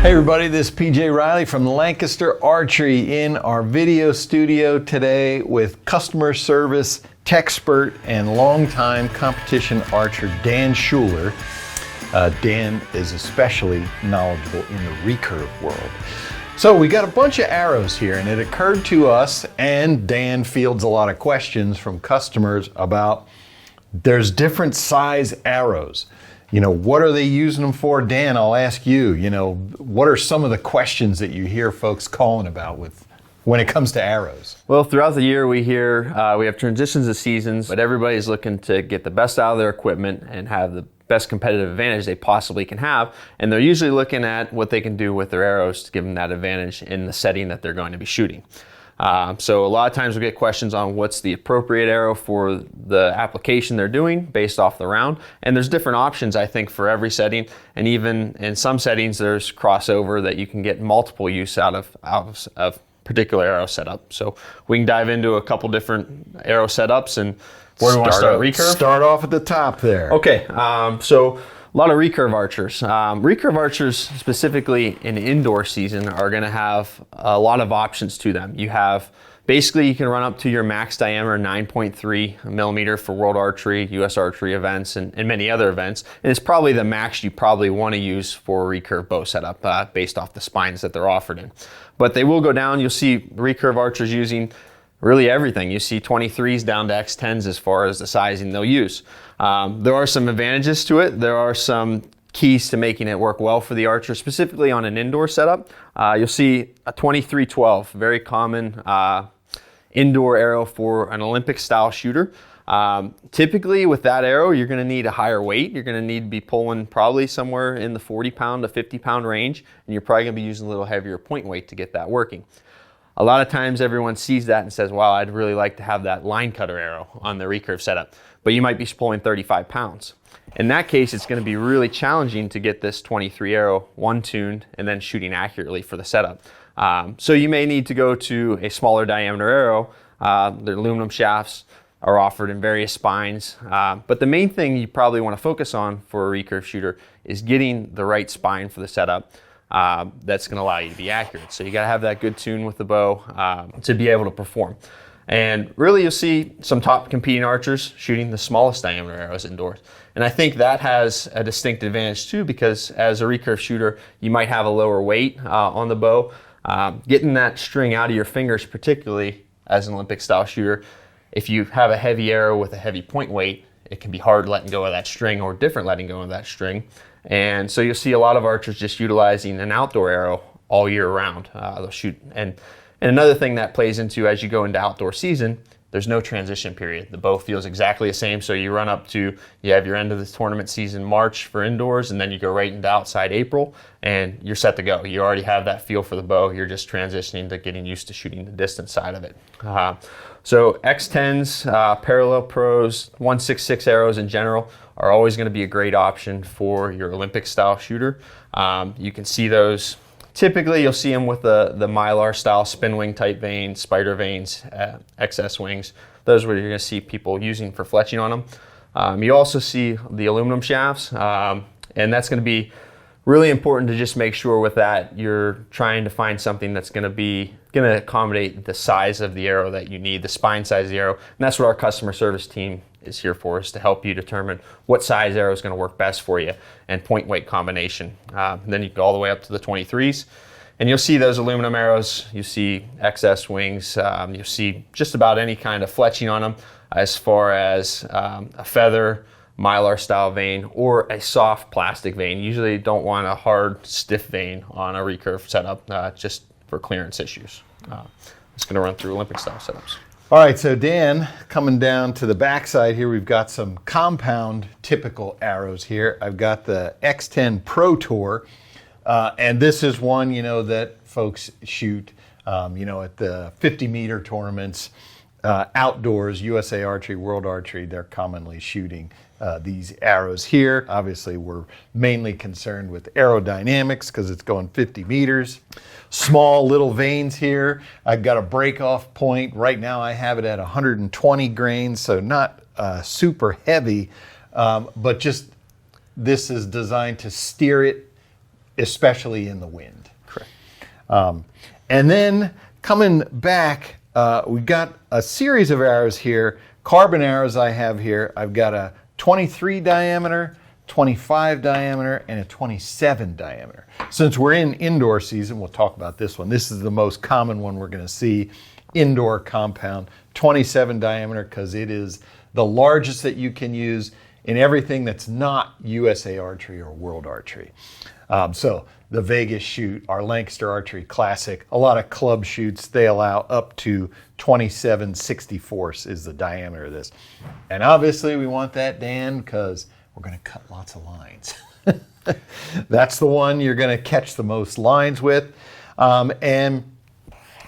Hey everybody, this is PJ Riley from Lancaster Archery in our video studio today with customer service techspert and longtime competition archer Dan Schuler. Dan is especially knowledgeable in the recurve world. So we got a bunch of arrows here, and it occurred to us, and Dan fields a lot of questions from customers about there's different size arrows. You know, what are they using them for? Dan, I'll ask you, what are some of the questions that you hear folks calling about when it comes to arrows? Well, throughout the year we hear we have transitions of seasons, but everybody's looking to get the best out of their equipment and have the best competitive advantage they possibly can have. And they're usually looking at what they can do with their arrows to give them that advantage in the setting that they're going to be shooting. So a lot of times we get questions on what's the appropriate arrow for the application they're doing based off the round. And there's different options, I think, for every setting. And even in some settings, there's crossover that you can get multiple use out of particular arrow setup. So we can dive into a couple different arrow setups. And where do we want to start? Recurve? Start off at the top there. Okay, so a lot of recurve archers. Recurve archers, specifically in indoor season, are going to have a lot of options to them. You have, basically you can run up to your max diameter 9.3 millimeter for World Archery, US Archery events, and many other events. And it's probably the max you probably want to use for a recurve bow setup based off the spines that they're offered in. But they will go down. You'll see recurve archers using really everything. You see 23s down to X10s as far as the sizing they'll use. There are some advantages to it. There are some keys to making it work well for the archer, specifically on an indoor setup. You'll see a 23-12, very common indoor arrow for an Olympic style shooter. Typically with that arrow, you're going to need a higher weight. You're going to need to be pulling probably somewhere in the 40 pound to 50 pound range, and you're probably going to be using a little heavier point weight to get that working. A lot of times everyone sees that and says, wow, I'd really like to have that line cutter arrow on the recurve setup, but you might be pulling 35 pounds. In that case, it's going to be really challenging to get this 23 arrow one tuned and then shooting accurately for the setup. So you may need to go to a smaller diameter arrow. The aluminum shafts are offered in various spines, but the main thing you probably want to focus on for a recurve shooter is getting the right spine for the setup. That's going to allow you to be accurate. So you got to have that good tune with the bow to be able to perform. And really you'll see some top competing archers shooting the smallest diameter arrows indoors. And I think that has a distinct advantage too, because as a recurve shooter, you might have a lower weight on the bow. Getting that string out of your fingers, particularly as an Olympic style shooter, if you have a heavy arrow with a heavy point weight, it can be hard letting go of that string, or different letting go of that string. And so you'll see a lot of archers just utilizing an outdoor arrow all year round. They'll shoot. And another thing that plays into as you go into outdoor season, there's no transition period. The bow feels exactly the same. So you run up to, you have your end of the tournament season March for indoors, and then you go right into outside April, and you're set to go. You already have that feel for the bow. You're just transitioning to getting used to shooting the distance side of it. So X10s, parallel pros, 166 arrows in general are always going to be a great option for your Olympic style shooter. You can see those. Typically you'll see them with the Mylar style spin wing type vanes, spider vanes, XS wings. Those are what you're going to see people using for fletching on them. You also see the aluminum shafts, and that's going to be really important to just make sure with that you're trying to find something that's going to accommodate the size of the arrow that you need, the spine size of the arrow. And that's what our customer service team is here for, is to help you determine what size arrow is going to work best for you and point weight combination. Then you go all the way up to the 23s, and you'll see those aluminum arrows. You see XS wings. You'll see just about any kind of fletching on them, as far as a feather, Mylar style vane, or a soft plastic vane. Usually you don't want a hard, stiff vane on a recurve setup, just for clearance issues. It's going to run through Olympic style setups. All right, so Dan, coming down to the backside here, we've got some compound typical arrows here. I've got the X10 Pro Tour, and this is one, that folks shoot, at the 50-meter tournaments, outdoors, USA Archery, World Archery, they're commonly shooting these arrows here. Obviously, we're mainly concerned with aerodynamics because it's going 50 meters. Small little vanes here. I've got a break-off point. Right now I have it at 120 grains, so not super heavy, but just this is designed to steer it especially in the wind. Correct. And then coming back, we've got a series of arrows here, carbon arrows I have here. I've got a 23 diameter, 25 diameter, and a 27 diameter. Since we're in indoor season, we'll talk about this one. This is the most common one we're going to see, indoor compound, 27 diameter, because it is the largest that you can use in everything that's not USA Archery or World Archery. So the Vegas shoot, our Lancaster Archery Classic, a lot of club shoots, they allow up to 27/64 is the diameter of this. And obviously we want that, Dan, because we're going to cut lots of lines. That's the one you're going to catch the most lines with. And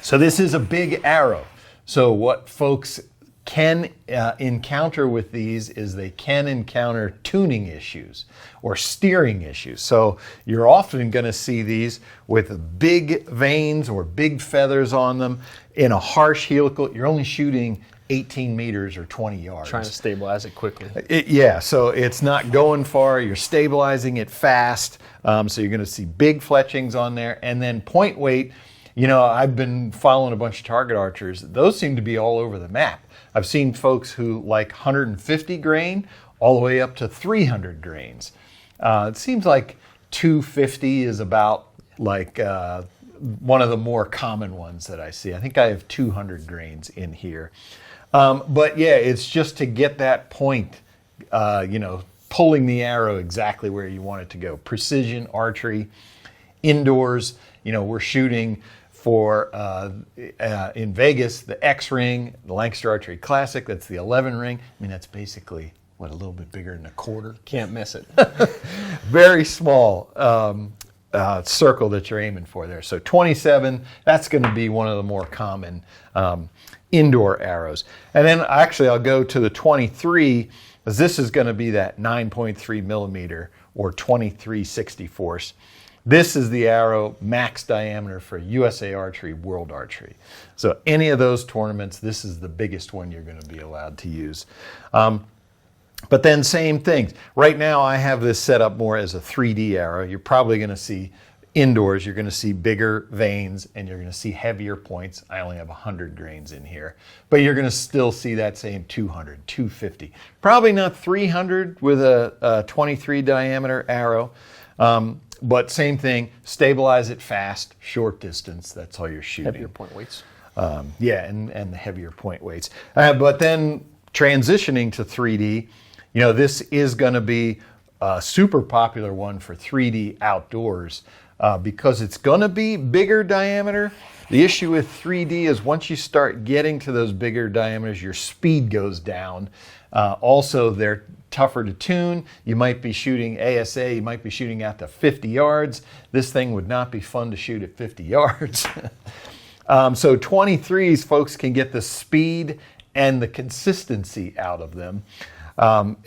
so this is a big arrow. So what folks can encounter with these is they can encounter tuning issues or steering issues. So you're often going to see these with big vanes or big feathers on them in a harsh helical. You're only shooting 18 meters or 20 yards. Trying to stabilize it quickly. Yeah, so it's not going far. You're stabilizing it fast. So you're going to see big fletchings on there. And then point weight, you know, I've been following a bunch of target archers. Those seem to be all over the map. I've seen folks who like 150 grain all the way up to 300 grains. It seems like 250 is about like one of the more common ones that I see. I think I have 200 grains in here. But yeah, it's just to get that point, you know, pulling the arrow exactly where you want it to go. Precision archery, indoors, you know, we're shooting for, in Vegas, the X ring, the Lancaster Archery Classic, that's the 11 ring. I mean, that's basically, what, a little bit bigger than a quarter? Can't miss it. Very small circle that you're aiming for there. So 27, that's going to be one of the more common indoor arrows. And then actually I'll go to the 23, because this is going to be that 9.3 millimeter or 23/64. This is the arrow max diameter for USA Archery, World Archery. So any of those tournaments, this is the biggest one you're going to be allowed to use. But then same things. Right now I have this set up more as a 3D arrow. You're probably going to see indoors, you're going to see bigger vanes and you're going to see heavier points. I only have 100 grains in here, but you're going to still see that same 200, 250. Probably not 300 with a 23 diameter arrow. But same thing, stabilize it fast, short distance, that's all you're shooting. Heavier point weights. Yeah, and the heavier point weights. But then transitioning to 3D, you know, this is going to be a super popular one for 3D outdoors because it's going to be bigger diameter. The issue with 3D is once you start getting to those bigger diameters, your speed goes down. Also, they're tougher to tune. You might be shooting ASA, you might be shooting out to 50 yards. This thing would not be fun to shoot at 50 yards. So 23s, folks can get the speed and the consistency out of them,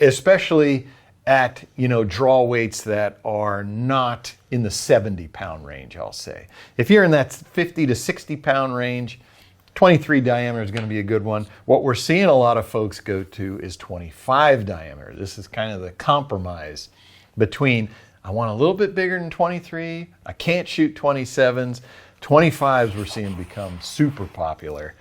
especially at, you know, draw weights that are not in the 70-pound range, I'll say. If you're in that 50 to 60-pound range, 23 diameter is going to be a good one. What we're seeing a lot of folks go to is 25 diameter. This is kind of the compromise between, I want a little bit bigger than 23, I can't shoot 27s. 25s we're seeing become super popular.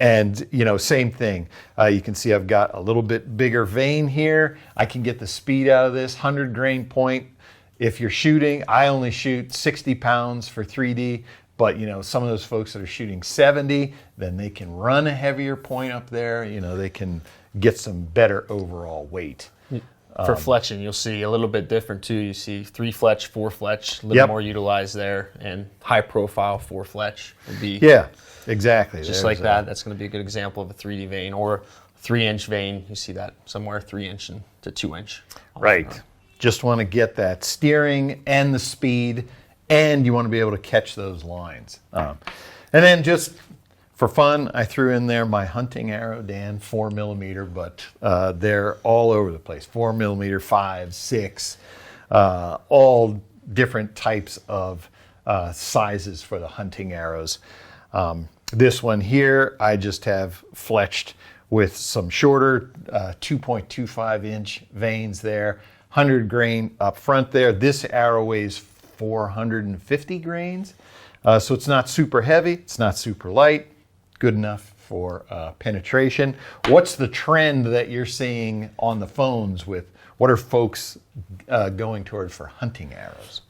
And, you know, same thing. You can see I've got a little bit bigger vane here. I can get the speed out of this, 100 grain point. If you're shooting, I only shoot 60 pounds for 3D. But, you know, some of those folks that are shooting 70, then they can run a heavier point up there. You know, they can get some better overall weight. For fletching, you'll see a little bit different too. You see 3 fletch, 4 fletch, a little more utilized there, and high profile 4 fletch would be. Yeah, exactly. Just like that. That's going to be a good example of a 3D vane or 3-inch vane. You see that somewhere 3-inch to 2-inch. Right. Just want to get that steering and the speed, and you want to be able to catch those lines. And then just for fun, I threw in there my hunting arrow, Dan, 4 millimeter, but they're all over the place. 4 millimeter, 5, 6, all different types of sizes for the hunting arrows. This one here, I just have fletched with some shorter 2.25 inch vanes there, 100 grain up front there. This arrow weighs 450 grains. So it's not super heavy, it's not super light, good enough for penetration. What's the trend that you're seeing on the phones with, what are folks going toward for hunting arrows?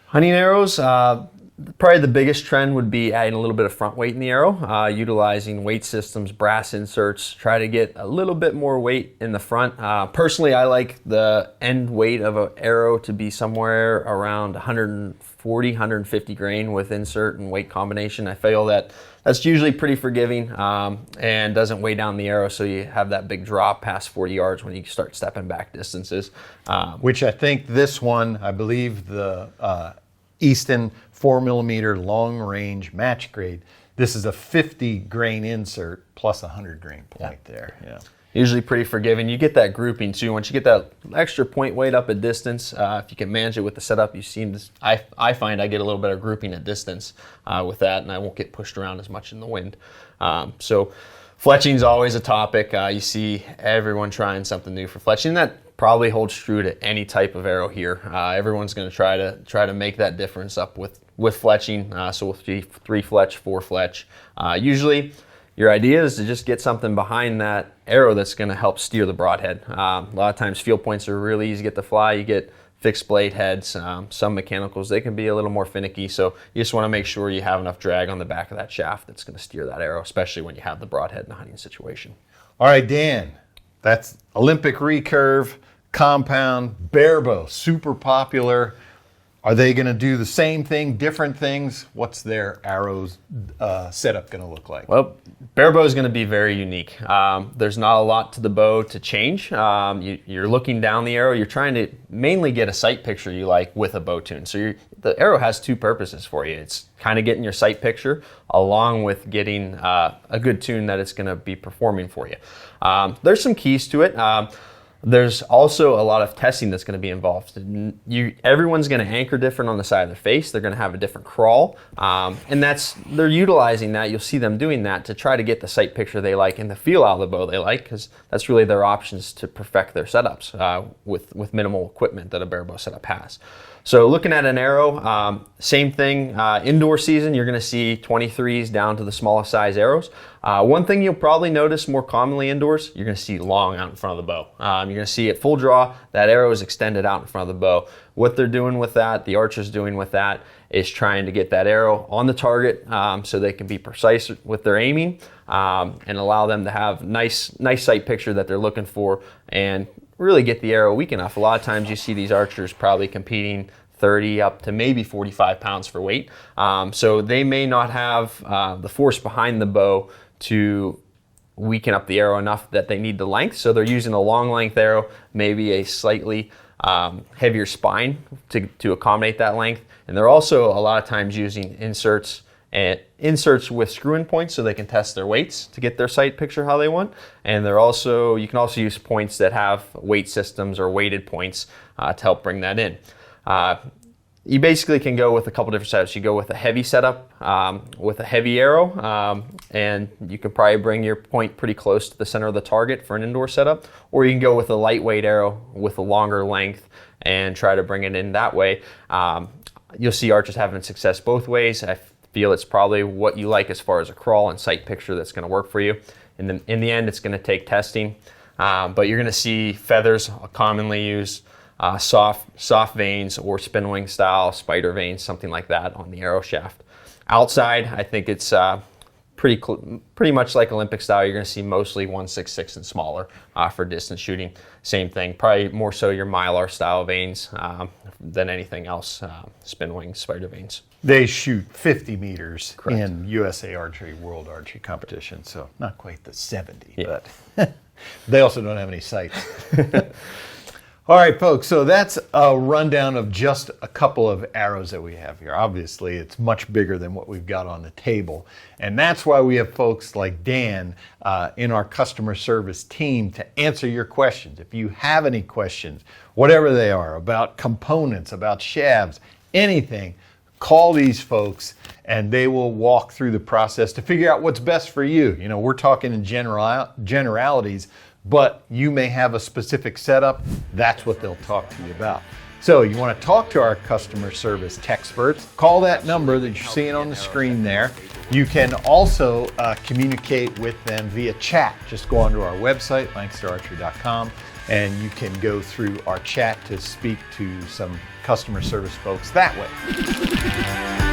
Hunting arrows, probably the biggest trend would be adding a little bit of front weight in the arrow, utilizing weight systems, brass inserts, try to get a little bit more weight in the front. Personally, I like the end weight of an arrow to be somewhere around 140, 150 grain with insert and weight combination. I feel that that's usually pretty forgiving and doesn't weigh down the arrow, so you have that big drop past 40 yards when you start stepping back distances. Which I think this one, I believe the Easton 4mm long range match grade, this is a 50 grain insert plus a 100 grain point there. Yeah. Usually pretty forgiving. You get that grouping too. Once you get that extra point weight up at distance, if you can manage it with the setup, you seem to, I find I get a little better grouping at distance with that, and I won't get pushed around as much in the wind. So fletching is always a topic. You see everyone trying something new for fletching. That probably holds true to any type of arrow here. Everyone's going to try to make that difference up with fletching. So with three fletch, four fletch. Usually your idea is to just get something behind that arrow that's going to help steer the broadhead. A lot of times field points are really easy to get to fly. You get fixed blade heads, some mechanicals, they can be a little more finicky. So you just want to make sure you have enough drag on the back of that shaft that's going to steer that arrow, especially when you have the broadhead in a hunting situation. All right, Dan, that's Olympic recurve, compound, bare bow, super popular. Are they going to do the same thing, different things? What's their arrows setup going to look like? Well, bare bow is going to be very unique. There's not a lot to the bow to change. You're looking down the arrow. You're trying to mainly get a sight picture you like with a bow tune. So the arrow has two purposes for you. It's kind of getting your sight picture along with getting a good tune that it's going to be performing for you. There's some keys to it. There's also a lot of testing that's going to be involved. Everyone's going to anchor different on the side of their face. They're going to have a different crawl. And they're utilizing that. You'll see them doing that to try to get the sight picture they like and the feel out of the bow they like, because that's really their options to perfect their setups with minimal equipment that a bare bow setup has. So looking at an arrow, same thing, indoor season, you're gonna see 23s down to the smallest size arrows. One thing you'll probably notice more commonly indoors, you're gonna see long out in front of the bow. You're gonna see at full draw, that arrow is extended out in front of the bow. What they're doing with that, the archer's doing with that, is trying to get that arrow on the target so they can be precise with their aiming and allow them to have nice sight picture that they're looking for and really get the arrow weak enough. A lot of times you see these archers probably competing 30 up to maybe 45 pounds for weight. So they may not have the force behind the bow to weaken up the arrow enough that they need the length. So they're using a long length arrow, maybe a slightly heavier spine to accommodate that length. And they're also a lot of times using inserts with screw-in points so they can test their weights to get their sight picture how they want. And you can also use points that have weight systems or weighted points to help bring that in. You basically can go with a couple different setups. You go with a heavy setup with a heavy arrow, and you can probably bring your point pretty close to the center of the target for an indoor setup, or you can go with a lightweight arrow with a longer length and try to bring it in that way. You'll see archers having success both ways. I feel it's probably what you like as far as a crawl and sight picture that's going to work for you. In the end, it's going to take testing, but you're going to see feathers commonly used, soft vanes or spin wing style spider vanes, something like that on the arrow shaft. Outside, I think it's pretty much like Olympic style. You're going to see mostly 1/66 and smaller for distance shooting. Same thing, probably more so your Mylar style vanes than anything else, spin wing spider vanes. They shoot 50 meters Correct. in USA Archery World Archery Competition, so not quite the 70, Yeah. but they also don't have any sights. All right, folks, so that's a rundown of just a couple of arrows that we have here. Obviously, it's much bigger than what we've got on the table, and that's why we have folks like Dan in our customer service team to answer your questions. If you have any questions, whatever they are, about components, about shafts, anything, call these folks and they will walk through the process to figure out what's best for you. You know, we're talking in generalities, but you may have a specific setup. That's what they'll talk to you about. So you want to talk to our customer service experts, call that number that you're seeing on the screen there. You can also communicate with them via chat. Just go onto our website, lancasterarchery.com, and you can go through our chat to speak to some customer service folks that way.